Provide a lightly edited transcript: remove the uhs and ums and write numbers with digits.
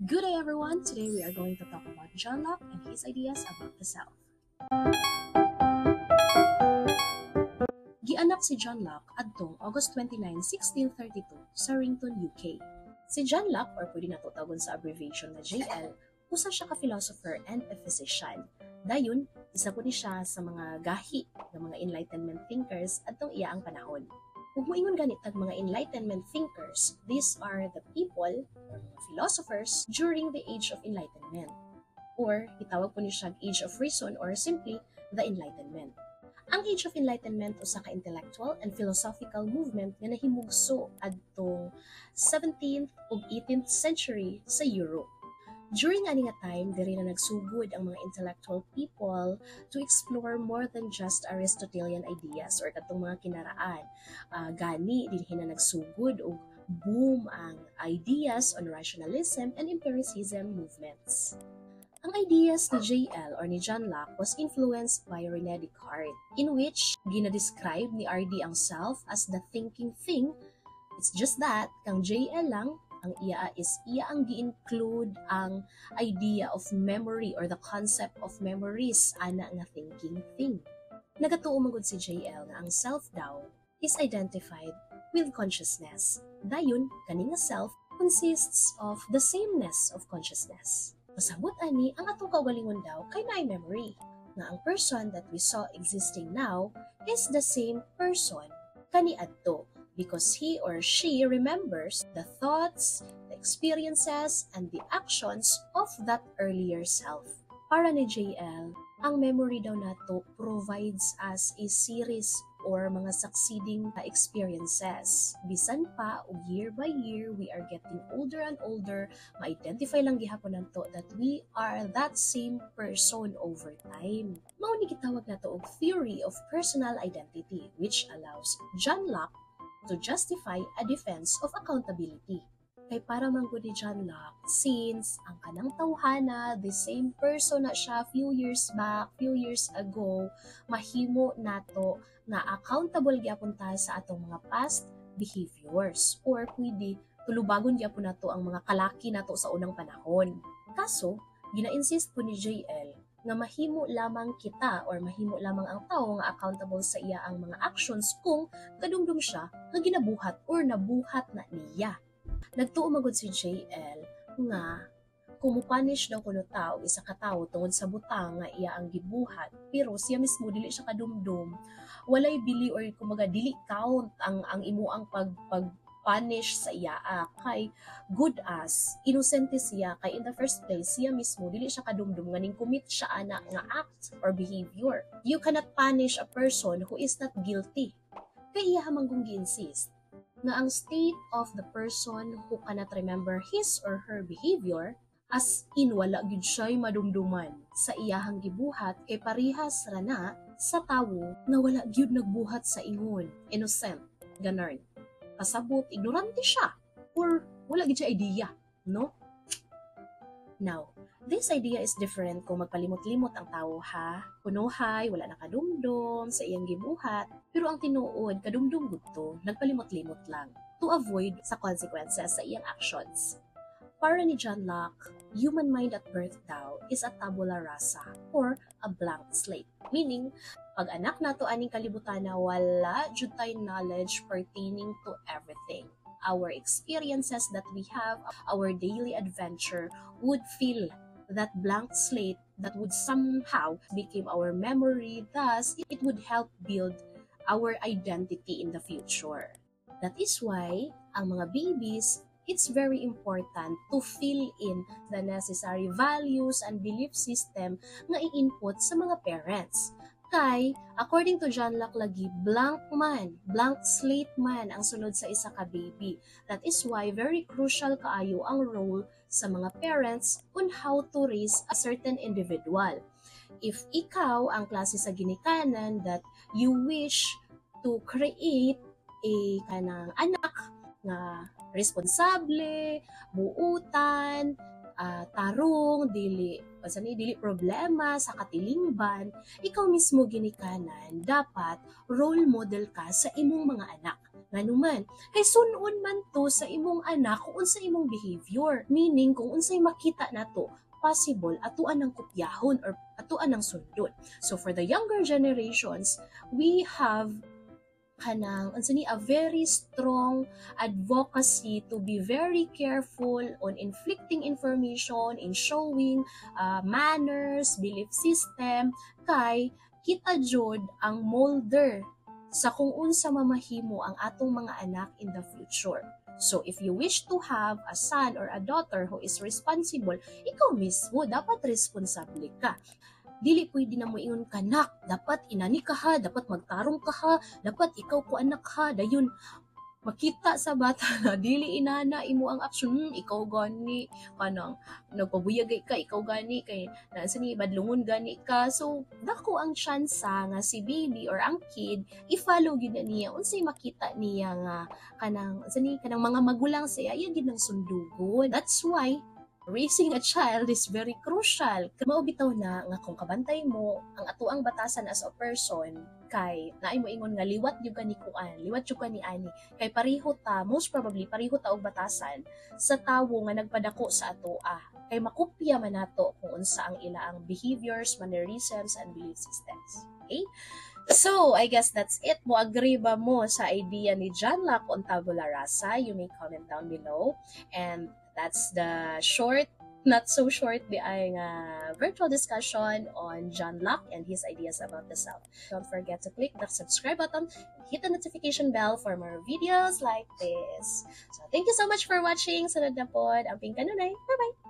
Good day everyone! Today we are going to talk about John Locke and his ideas about the self. Gianak si John Locke adtong August 29, 1632 sa Rington, UK. Si John Locke, or pwede na tawagin sa abbreviation na JL, usa siya ka philosopher and a physician. Dayon, isa po ni siya sa mga gahi ng mga Enlightenment thinkers adtong iya ang panahon. Kung moingon ganit tag mga Enlightenment thinkers, these are the people or mga philosophers during the Age of Enlightenment. Or itawag po ni siya Age of Reason or simply the Enlightenment. Ang Age of Enlightenment usa ka intellectual and philosophical movement nga nahimugso adtong 17th ug 18th century sa Europe. During ani nga time, diri na nagsugod ang mga intellectual people to explore more than just Aristotelian ideas or katong mga kinaraan. Gani, dinhi na nagsugod og boom ang ideas on rationalism and empiricism movements. Ang ideas ni J.L. or ni John Locke was influenced by René Descartes, in which ginadescribe ni R.D. ang self as the thinking thing. It's just that, kang J.L. lang, ang iya ang gi-include ang idea of memory or the concept of memories ana nga thinking thing. Nagatuo magud si JL nga ang self daw is identified with consciousness. Dayon, kani nga self consists of the sameness of consciousness. Pasabot ani ang atong kaugalingon daw kay naay memory nga ang person that we saw existing now is the same person kaniadto, because he or she remembers the thoughts, the experiences, and the actions of that earlier self. Para ni JL, ang memory daw nato provides us a series or mga succeeding experiences. Bisan pa, og year by year, we are getting older and older, ma-identify lang gihapon nato that we are that same person over time. Mao ni gitawag nato og theory of personal identity, which allows John Locke to justify a defense of accountability. Kay para manggod ni John Locke, since ang kanang tawhana, the same person na siya few years ago, mahimo nato nga accountable gyapon ta sa atong mga past behaviors or pwede tulubagon gyapon nato ang mga kalaki nato sa unang panahon. Kaso, gina-insist po ni JL nga mahimo lamang kita or mahimo lamang ang tao nga accountable sa iya ang mga actions kung kadumdum siya nga ginabuhat or nabuhat na niya. Nagtuo magud si JL nga kung mupanish daw kuno tao isa ka tawo tungod sa butang nga iya ang gibuhat pero siya mismo dili siya kadumdum, walay bili or kumaga dili count ang imo ang punish sa iya kay good as inosente siya kay in the first place siya mismo dili siya kadumdum nga ning commit siya ana nga act or behavior. You cannot punish a person who is not guilty. Kay iya manggong gi-insist nga ang state of the person who cannot remember his or her behavior as in wala gyud siya'y madumduman sa iyahang gibuhat kay parihas ra na sa tawo nga wala gyud nagbuhat sa ingon, innocent, ganarn. Pasabot, ignorante siya or wala gid siya idea, no? Now, this idea is different kung magpalimot-limot ang tao ha. Kunuhay, wala nakadumdum sa iyang gibuhat, pero ang tinuod, kadumdum gud to, nagpalimot-limot lang to avoid sa consequences sa iyang actions. Para ni John Locke, human mind at birth daw is a tabula rasa or a blank slate. Meaning, pag anak nato aning kalibutan na wala jud tay knowledge pertaining to everything. Our experiences that we have, our daily adventure would fill that blank slate that would somehow become our memory. Thus, it would help build our identity in the future. That is why ang mga babies, it's very important to fill in the necessary values and belief system nga i-input sa mga parents. Kay, according to John Locke lagi, blank slate man ang sulod sa isa ka baby. That is why very crucial kaayo ang role sa mga parents on how to raise a certain individual. If ikaw ang klase sa ginikanan that you wish to create a kanang anak nga responsable, buutan, tarong, dili problema sa katilingban, ikaw mismo ginikanan, dapat role model ka sa imong mga anak. Nganuman, kay sunon man to sa imong anak kung unsa imong behavior. Meaning, kung unsay makita nato, possible atuan ng kopyahon or atuan ng sundot. So for the younger generations, we have a very strong advocacy to be very careful on inflicting information, in showing manners, belief system, kay kita jud ang molder sa kung unsa mamahimo ang atong mga anak in the future. So if you wish to have a son or a daughter who is responsible, ikaw mismo dapat responsable ka. Dili pwede na mo ingon kanak, dapat inani ka ha, dapat magtarong ka ha, dapat ikaw ko anak ha, dayon makita sa bata na dili inana imo ang aksyon, ikaw gani kanang nagpabuyagay ka, ikaw gani kay naansa ni badlungon gani ka. So dako ang tsansa nga si baby or ang kid i-follow gyud niya unsay makita niya nga kanang mga magulang sa iya gyud ang sundugon. That's why raising a child is very crucial. Mao bitaw na nga kung kabantay mo ang atuang batasan as a person, kay naay mo ingon nga liwat jud ka ni kuan, liwat jud ka ni ani, kay pareho ta, most probably pareho ta og batasan sa tawo nga nagpadako sa atoa, kay makopya man nato kung unsa ang ilaang behaviors, mannerisms and belief systems. Okay? So, I guess that's it. Mo agree ba mo sa idea ni John Locke on tabula rasa? You may comment down below. And that's the short, not so short, virtual discussion on John Locke and his ideas about the self. Don't forget to click the subscribe button and hit the notification bell for more videos like this. So, thank you so much for watching. Sunod na pod, ang Pink Kanunay. Bye-bye!